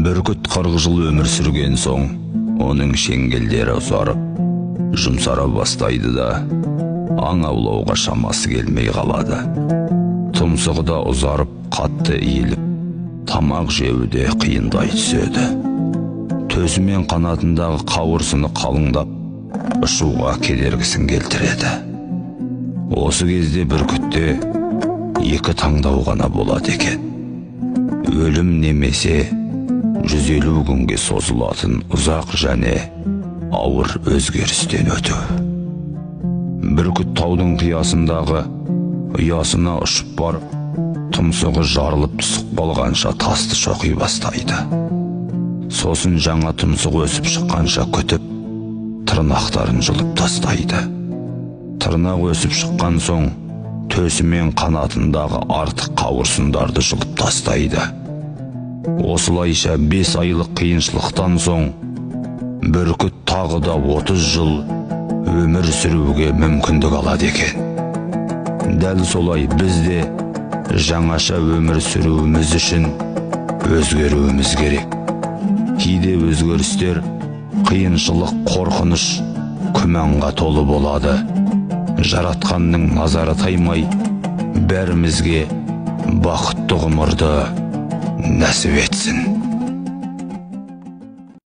Бүркіт 40 жыл өмір сүрген соң, оның шеңгелдері ұзарып, жұмсара бастайды да, аң аулауға шамасы келмей қалады. Тұмсығы да ұзарып, қатты иіліп, тамақ жеуде қиындай түседі. Төсі мен қанатындағы қауырсыны қалыңдап, ұшуға кедергісін келтіреді. Осы кезде бүркітте екі таңдау ғана болады екен. Өлім немесе 150 күнге созылатын ұзақ және ауыр өзгерістен өту. Бүркіт таудың қиясындағы ұясына ұшып барып, тұмсығы жарылып түсіп қалғанша тасты шоқи бастайды. Сосын жаңа тұмсығы өсіп шыққанша күтіп, тырнақтарын жұлып тастайды. Тырнақ өсіп шыққан соң, төсі мен қанатындағы артық қауырсындарды жұлып тастайды. Осылайша 5 айлық қиыншылықтан соң, бүркіт тағы да 30 жыл өмір сүруге мүмкіндік алады екен. Дәл солай біз де жаңаша өмір сүруіміз үшін өзгеруіміз керек. Кейде өзгерістер қиыншылық, қорқыныш, күмәнға толы болады. Жаратқанның назары таймай, бәрімізге бақытты ғұмырды нәсіп етсін.